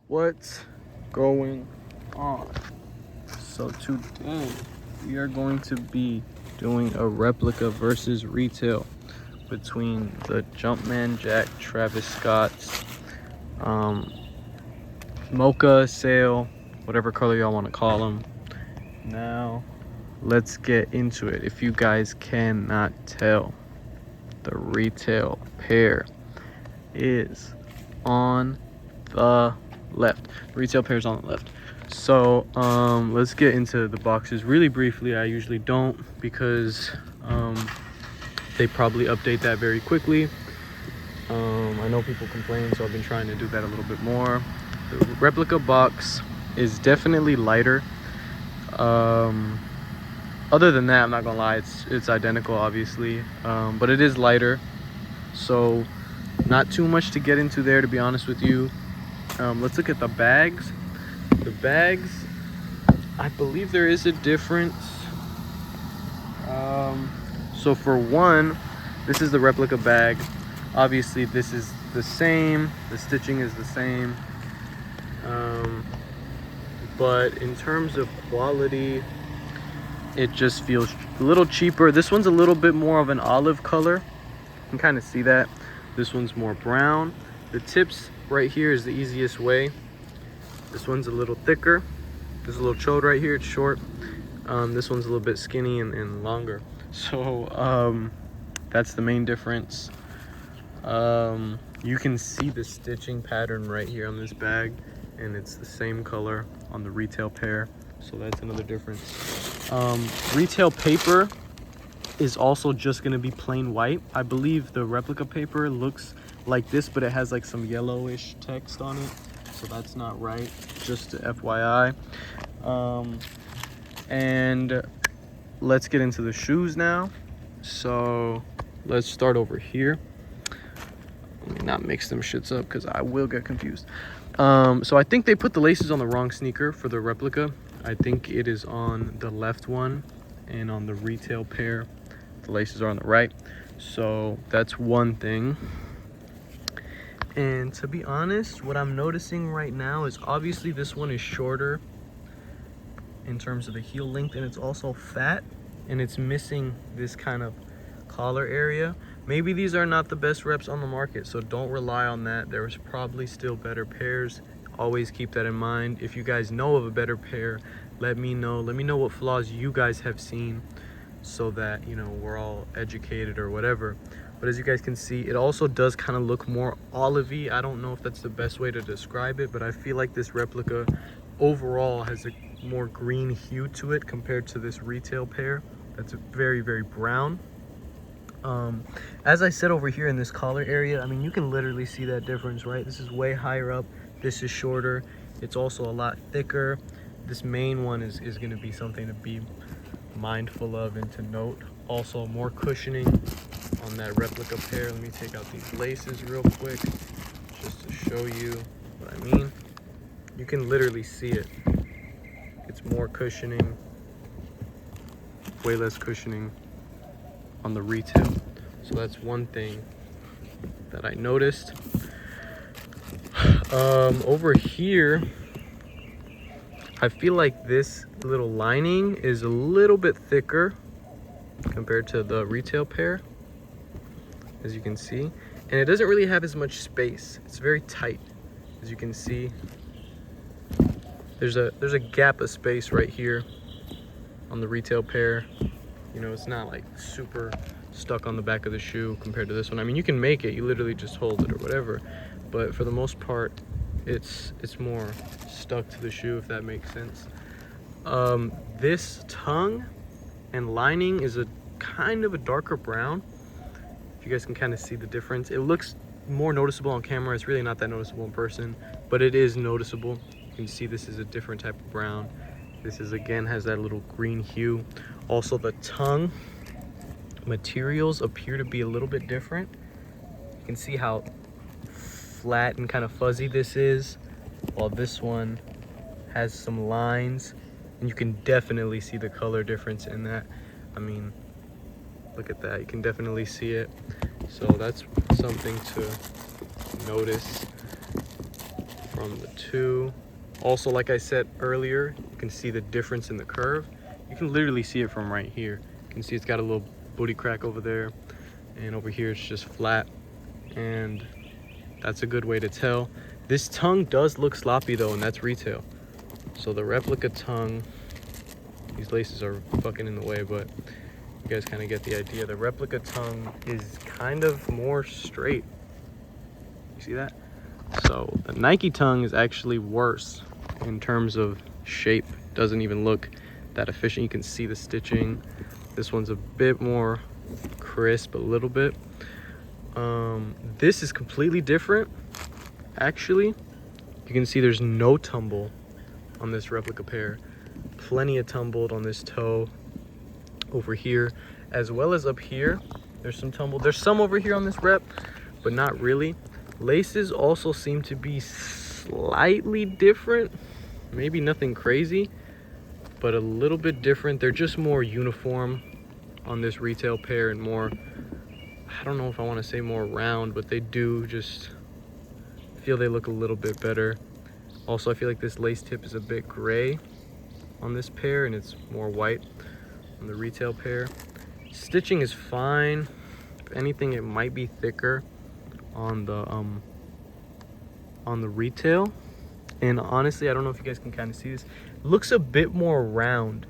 What's going on? So today we are going to be doing a replica versus retail between the Jumpman Jack Travis Scott's Mocha sale, whatever color y'all want to call them. Now let's get into it. If you guys cannot tell, the retail pair is on the left. Retail pairs on the left. So let's get into the boxes really briefly. I usually don't because they probably update that very quickly. I know people complain, so I've been trying to do that a little bit more. The replica box is definitely lighter. Other than that, I'm not gonna lie, it's identical obviously, but it is lighter, so not too much to get into there, to be honest with you. Let's look at the bags. The bags, I believe there is a difference. So for one, this is the replica bag. Obviously this is the same, the stitching is the same, but in terms of quality, it just feels a little cheaper. This one's a little bit more of an olive color, you can kind of see that. This one's more brown. The tips right here is the easiest way. This one's a little thicker. There's a little chode right here, it's short. This one's a little bit skinny and longer. So that's the main difference. You can see the stitching pattern right here on this bag, and it's the same color on the retail pair, so that's another difference. Retail paper is also just going to be plain white. I believe the replica paper looks like this, but it has like some yellowish text on it, so that's not right, just FYI. And let's get into the shoes now. So let's start over here. Let me not mix them shits up because I will get confused. So I think they put the laces on the wrong sneaker for the replica. I think it is on the left one, and on the retail pair the laces are on the right. So that's one thing. And to be honest, what I'm noticing right now is obviously this one is shorter in terms of the heel length, and it's also fat, and it's missing this kind of collar area. Maybe these are not the best reps on the market, so don't rely on that. There's probably still better pairs. Always keep that in mind. If you guys know of a better pair, let me know. Let me know what flaws you guys have seen, so that, you know, we're all educated or whatever. But as you guys can see, it also does kind of look more olivey. I don't know if that's the best way to describe it, but I feel like this replica overall has a more green hue to it compared to this retail pair that's very, very brown. As I said, over here in this collar area, I mean, you can literally see that difference, right? This is way higher up, this is shorter, it's also a lot thicker. This main one is going to be something to be mindful of and to note. Also more cushioning on that replica pair. Let me take out these laces real quick just to show you what I mean. You can literally see it. It's more cushioning, way less cushioning on the retail. So that's one thing that I noticed. Over here, I feel like this little lining is a little bit thicker compared to the retail pair, as you can see, and it doesn't really have as much space. It's very tight, as you can see. There's a gap of space right here on the retail pair. You know, it's not like super stuck on the back of the shoe compared to this one. I mean, you can make it, you literally just hold it or whatever, but for the most part, it's more stuck to the shoe, if that makes sense. This tongue and lining is a kind of a darker brown. If you guys can kind of see the difference, it looks more noticeable on camera. It's really not that noticeable in person, but it is noticeable. You can see this is a different type of brown. This is, again, has that little green hue. Also, the tongue materials appear to be a little bit different. You can see how flat and kind of fuzzy this is, while this one has some lines, and you can definitely see the color difference in that. I mean, look at that, you can definitely see it. So that's something to notice. from the two. Also, like I said earlier, you can see the difference in the curve. You can literally see it from right here. You can see it's got a little booty crack over there, and over here it's just flat, and that's a good way to tell. This tongue does look sloppy though, and that's retail. So the replica tongue, these laces are fucking in the way, but you guys kind of get the idea. The replica tongue is kind of more straight. You see that? So the Nike tongue is actually worse in terms of shape. Doesn't even look that efficient. You can see the stitching. This one's a bit more crisp, a little bit. This is completely different. Actually, you can see there's no tumble on this replica pair. Plenty of tumbled on this toe over here, as well as up here. There's some tumble. There's some over here on this rep, but not really. Laces also seem to be slightly different. Maybe nothing crazy, but a little bit different. They're just more uniform on this retail pair and more, I don't know if I want to say more round, but they do just feel they look a little bit better. Also, I feel like this lace tip is a bit gray on this pair and it's more white on the retail pair. Stitching is fine. If anything, it might be thicker on the retail. And honestly, I don't know if you guys can kind of see this. It looks a bit more round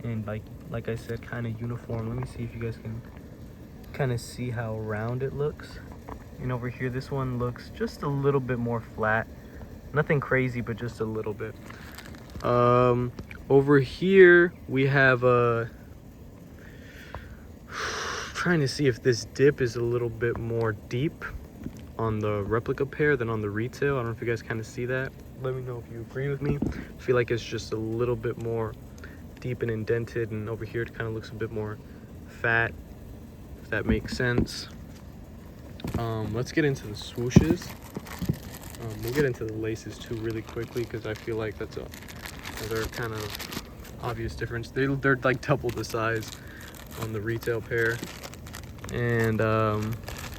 and like I said, kind of uniform. Let me see if you guys can kind of see how round it looks. And over here, this one looks just a little bit more flat. Nothing crazy, but just a little bit. Over here we have a trying to see if this dip is a little bit more deep on the replica pair than on the retail. I don't know if you guys kind of see that. Let me know if you agree with me. I feel like it's just a little bit more deep and indented, and over here it kind of looks a bit more fat, if that makes sense. Let's get into the swooshes. We'll get into the laces too really quickly, because I feel like that's another kind of obvious difference. They're like double the size on the retail pair, and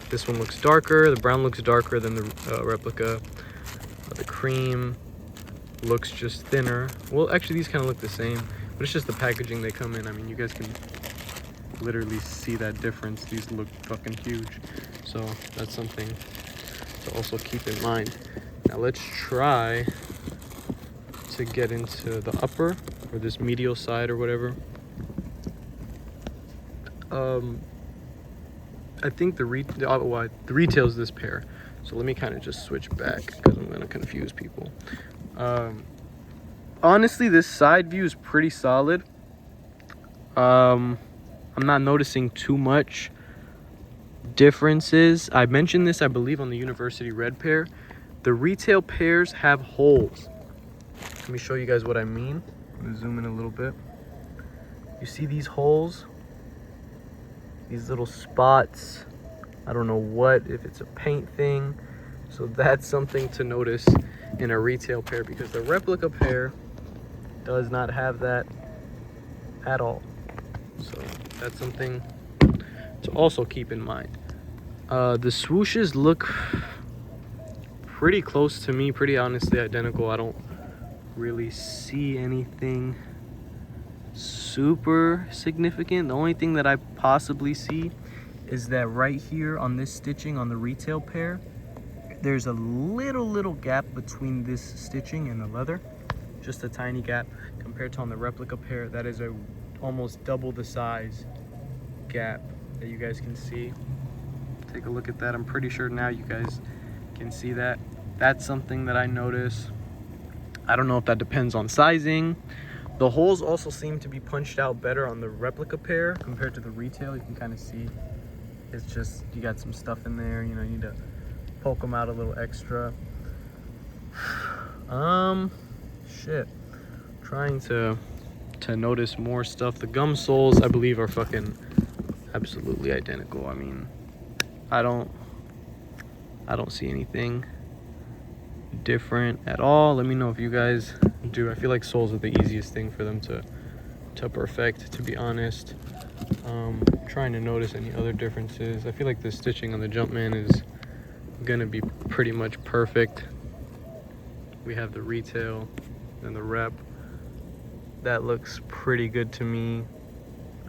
this one looks darker. The brown looks darker than the replica. The cream looks just thinner. Well, actually these kind of look the same, but it's just the packaging they come in. I mean, you guys can literally see that difference. These look fucking huge, so that's something to also keep in mind. Now let's try to get into the upper, or this medial side or whatever. I think the retail is this pair, so let me kind of just switch back because I'm gonna confuse people. Honestly, this side view is pretty solid. I'm not noticing too much differences. I mentioned this, I believe, on the University Red pair. The retail pairs have holes. Let me show you guys what I mean. I'm gonna zoom in a little bit. You see these holes? These little spots. I don't know if it's a paint thing. So that's something to notice in a retail pair, because the replica pair does not have that at all. So that's something to also keep in mind. The swooshes look pretty close to me, pretty honestly identical. I don't really see anything super significant. The only thing that I possibly see is that right here on this stitching on the retail pair, there's a little gap between this stitching and the leather, just a tiny gap. Compared to on the replica pair, that is a almost double the size gap that you guys can see. Take a look at that. I'm pretty sure now you guys can see that. That's something that I notice. I don't know if that depends on sizing. The holes also seem to be punched out better on the replica pair compared to the retail. You can kind of see it's just, you got some stuff in there, you know, you need to poke them out a little extra. Shit. Trying to notice more stuff. The gum soles, I believe, are fucking absolutely identical. I mean, I don't see anything different at all. Let me know if you guys do. I feel like soles are the easiest thing for them to perfect, to be honest. Trying to notice any other differences. I feel like the stitching on the Jumpman is gonna be pretty much perfect. We have the retail and the rep. That looks pretty good to me.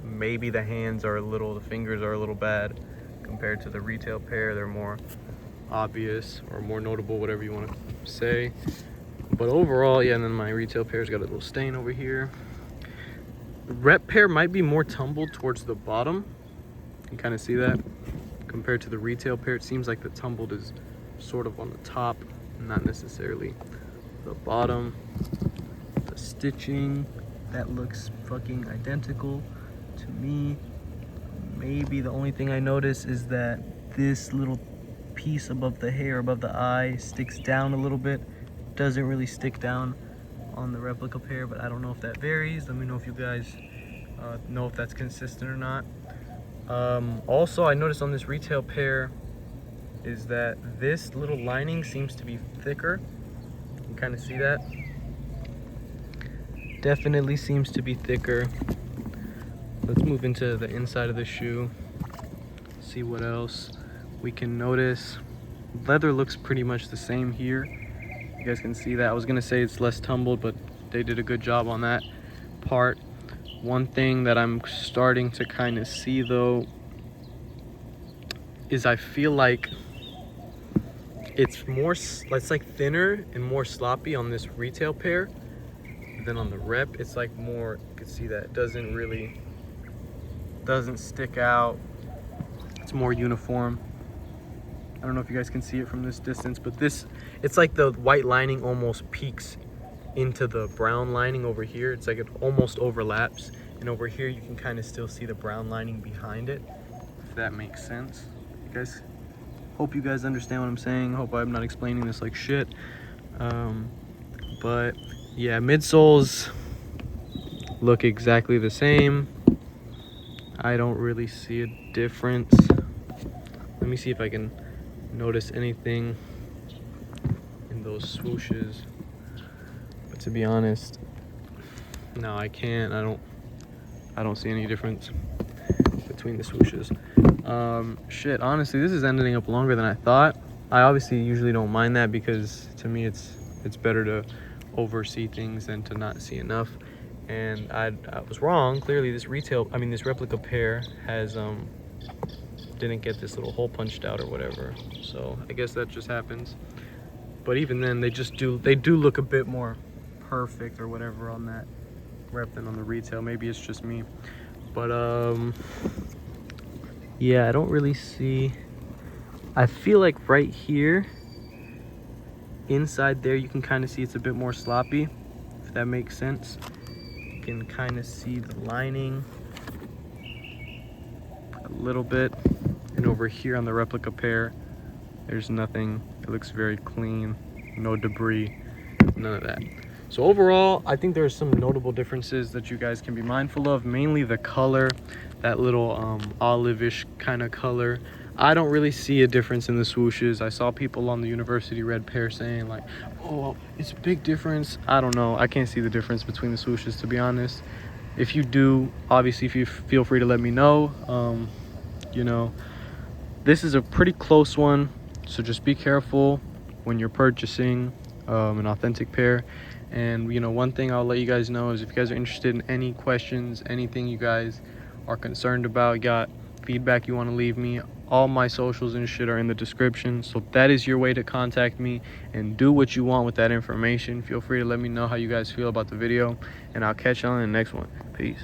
Maybe the hands are the fingers are a little bad compared to the retail pair. They're more obvious or more notable, whatever you want to say. But overall, yeah, and then my retail pair's got a little stain over here. The rep pair might be more tumbled towards the bottom. You can kind of see that. Compared to the retail pair, it seems like the tumbled is sort of on the top, not necessarily the bottom. The stitching, that looks fucking identical to me. Maybe the only thing I notice is that this little piece above the hair, above the eye, sticks down a little bit. Doesn't really stick down on the replica pair, but I don't know if that varies. Let me know if you guys know if that's consistent or not. Also, I noticed on this retail pair is that this little lining seems to be thicker. You can kind of see that. Definitely seems to be thicker. Let's move into the inside of the shoe, see what else we can notice. Leather looks pretty much the same here. You guys can see that. I was gonna say it's less tumbled, but they did a good job on that part. One thing that I'm starting to kind of see though is I feel like it's like thinner and more sloppy on this retail pair than on the rep. It's like more, you can see that it doesn't stick out. It's more uniform. I don't know if you guys can see it from this distance, but it's like the white lining almost peeks into the brown lining over here. It's like it almost overlaps, and over here you can kind of still see the brown lining behind it, if that makes sense. You guys, hope you guys understand what I'm saying. Hope I'm not explaining this like shit. But yeah, midsoles look exactly the same. I don't really see a difference. Let me see if I can notice anything in those swooshes. But to be honest, no, I can't. I don't see any difference between the swooshes. Shit, honestly, this is ending up longer than I thought. I obviously usually don't mind that because to me it's better to oversee things than to not see enough. And I was wrong. Clearly this replica pair has didn't get this little hole punched out or whatever. So I guess that just happens. But even then they do look a bit more perfect or whatever on that rep than on the retail. Maybe it's just me. But yeah, I don't really see. I feel like right here inside there you can kind of see it's a bit more sloppy, if that makes sense. You can kind of see the lining a little bit, and over here on the replica pair there's nothing. It looks very clean, no debris, none of that. So overall, I think there are some notable differences that you guys can be mindful of, mainly the color, that little olive-ish kind of color. I don't really see a difference in the swooshes. I saw people on the University Red pair saying like, oh, it's a big difference. I don't know. I can't see the difference between the swooshes, to be honest. If you do, obviously, if you feel free to let me know. You know, this is a pretty close one, so just be careful when you're purchasing an authentic pair. And you know, one thing I'll let you guys know is if you guys are interested in any questions, anything you guys are concerned about, got feedback you want to leave me, all my socials and shit are in the description. So that is your way to contact me and do what you want with that information. Feel free to let me know how you guys feel about the video, and I'll catch you on the next one. Peace.